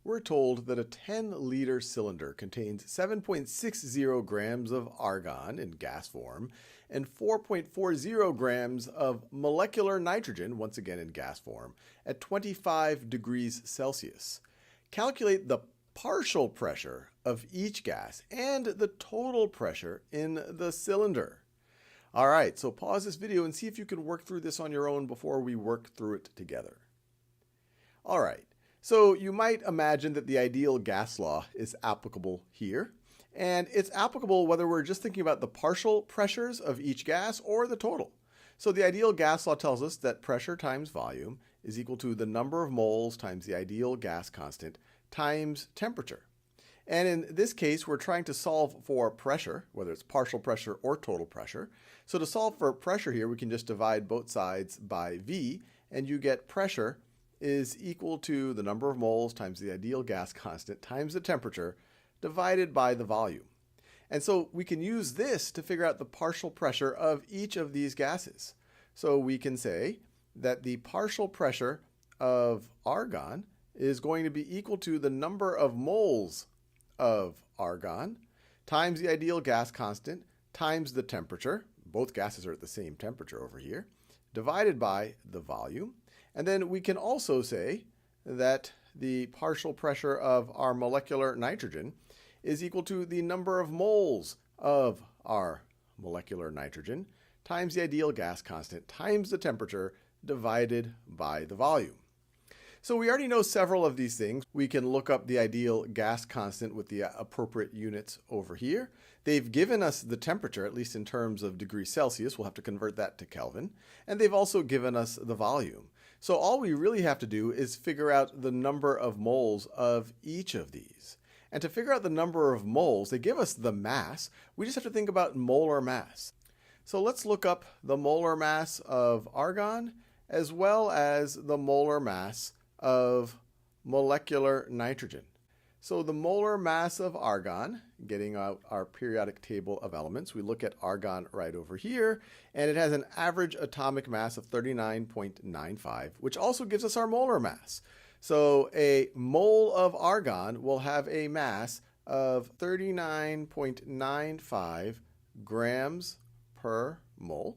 we're told that a 10-liter cylinder contains 7.60 grams of argon in gas form and 4.40 grams of molecular nitrogen, once again in gas form, at 25 degrees Celsius. Calculate the partial pressure of each gas and the total pressure in the cylinder. All right, so pause this video and see if you can work through this on your own before we work through it together. All right. So you might imagine that the ideal gas law is applicable here, and it's applicable whether we're just thinking about the partial pressures of each gas or the total. So the ideal gas law tells us that pressure times volume is equal to the number of moles times the ideal gas constant times temperature. And in this case, we're trying to solve for pressure, whether it's partial pressure or total pressure. So to solve for pressure here, we can just divide both sides by V, and you get pressure is equal to the number of moles times the ideal gas constant times the temperature divided by the volume. And so we can use this to figure out the partial pressure of each of these gases. So we can say that the partial pressure of argon is going to be equal to the number of moles of argon times the ideal gas constant times the temperature. Both gases are at the same temperature over here, divided by the volume. And then we can also say that the partial pressure of our molecular nitrogen is equal to the number of moles of our molecular nitrogen times the ideal gas constant times the temperature divided by the volume. So we already know several of these things. We can look up the ideal gas constant with the appropriate units over here. They've given us the temperature, at least in terms of degrees Celsius. We'll have to convert that to Kelvin. And they've also given us the volume. So all we really have to do is figure out the number of moles of each of these. And to figure out the number of moles, they give us the mass. We just have to think about molar mass. So let's look up the molar mass of argon as well as the molar mass of molecular nitrogen. So the molar mass of argon, getting out our periodic table of elements, we look at argon right over here, and it has an average atomic mass of 39.95, which also gives us our molar mass. So a mole of argon will have a mass of 39.95 grams per mole.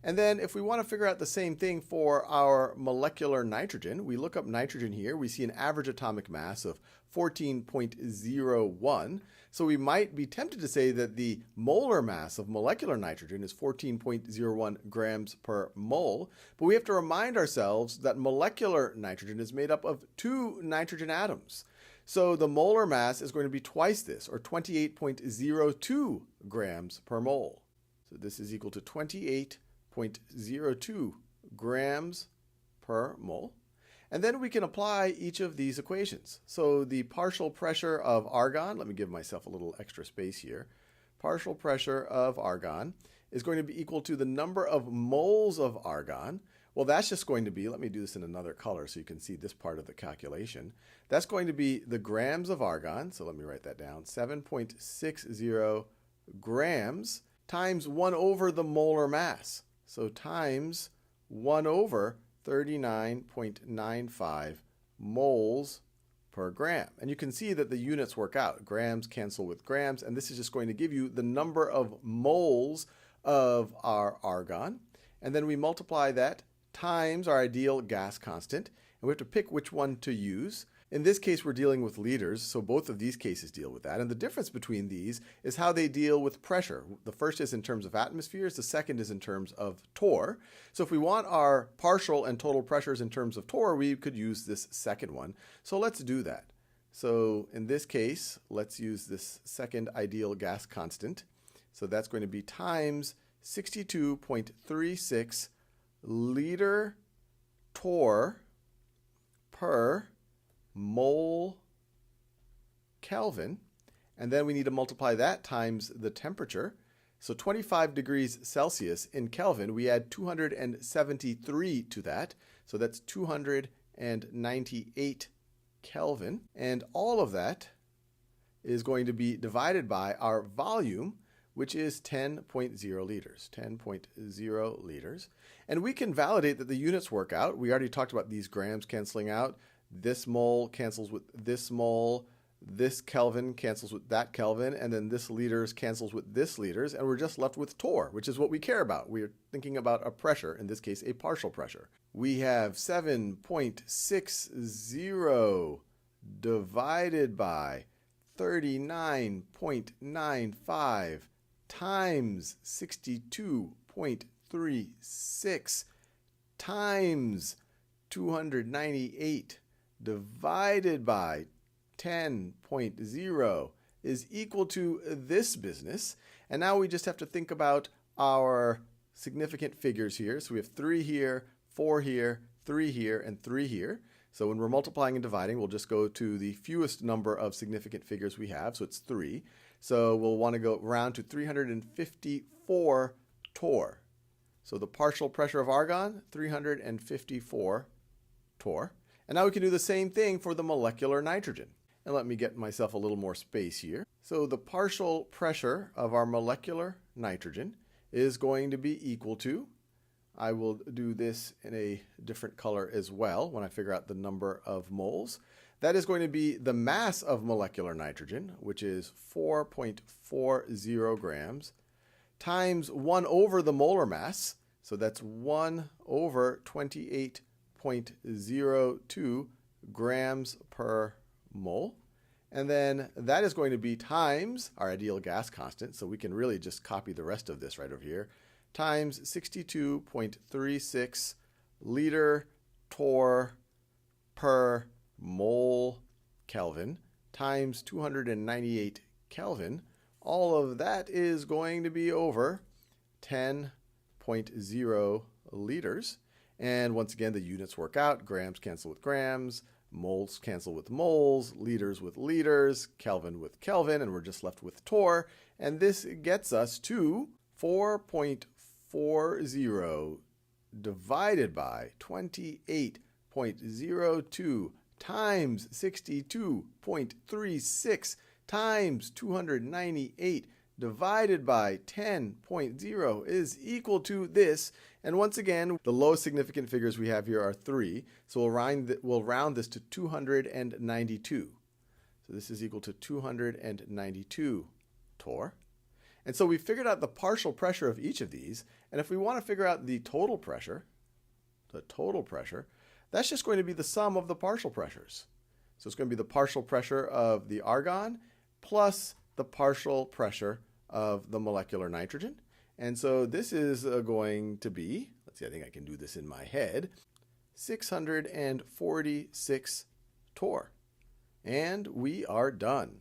And then if we want to figure out the same thing for our molecular nitrogen, we look up nitrogen here. We see an average atomic mass of 14.01. So we might be tempted to say that the molar mass of molecular nitrogen is 14.01 grams per mole. But we have to remind ourselves that molecular nitrogen is made up of 2 nitrogen atoms. So the molar mass is going to be twice this, or 28.02 grams per mole. So this is equal to 28.02 grams per mole. And then we can apply each of these equations. So the partial pressure of argon, let me give myself a little extra space here. Partial pressure of argon is going to be equal to the number of moles of argon. Well, that's just going to be, let me do this in another color so you can see this part of the calculation. That's going to be the grams of argon. So let me write that down. 7.60 grams times 1 over the molar mass. So times 1 over 39.95 moles per gram. And you can see that the units work out. Grams cancel with grams, and this is just going to give you the number of moles of our argon. And then we multiply that times our ideal gas constant, and we have to pick which one to use. In this case, we're dealing with liters, so both of these cases deal with that. And the difference between these is how they deal with pressure. The first is in terms of atmospheres, the second is in terms of torr. So if we want our partial and total pressures in terms of torr, we could use this second one. So let's do that. So in this case, let's use this second ideal gas constant. So that's going to be times 62.36 liter torr per mole Kelvin, and then we need to multiply that times the temperature. So 25 degrees Celsius in Kelvin, we add 273 to that, so that's 298 Kelvin, and all of that is going to be divided by our volume, which is 10.0 liters, 10.0 liters. And we can validate that the units work out. We already talked about these grams canceling out. This mole cancels with this mole. This Kelvin cancels with that Kelvin, and then this liters cancels with this liters, and we're just left with torr, which is what we care about. We're thinking about a pressure, in this case, a partial pressure. We have 7.60 divided by 39.95 times 62.36 times 298 divided by 10.0 is equal to this business. And now we just have to think about our significant figures here. So we have 3 here, 4 here, 3 here, and 3 here. So when we're multiplying and dividing, we'll just go to the fewest number of significant figures we have. So it's 3. So we'll want to go round to 354 torr. So the partial pressure of argon, 354 torr. And now we can do the same thing for the molecular nitrogen. And let me get myself a little more space here. So the partial pressure of our molecular nitrogen is going to be equal to, I will do this in a different color as well when I figure out the number of moles. That is going to be the mass of molecular nitrogen, which is 4.40 grams, times 1 over the molar mass. So that's 1 over 28.02 grams per mole. And then that is going to be times our ideal gas constant, so we can really just copy the rest of this right over here, times 62.36 liter torr per mole Kelvin times 298 Kelvin. All of that is going to be over 10.0 liters. And once again, the units work out. Grams cancel with grams, moles cancel with moles, liters with liters, Kelvin with Kelvin, and we're just left with torr. And this gets us to 4.40 divided by 28.02 times 62.36 times 298 divided by 10.0 is equal to this. And once again, the lowest significant figures we have here are 3. So we'll round this to 292. So this is equal to 292 torr. And so we figured out the partial pressure of each of these. And if we want to figure out the total pressure, that's just going to be the sum of the partial pressures. So it's going to be the partial pressure of the argon plus the partial pressure of the molecular nitrogen. And so this is going to be, let's see, I think I can do this in my head, 646 torr. And we are done.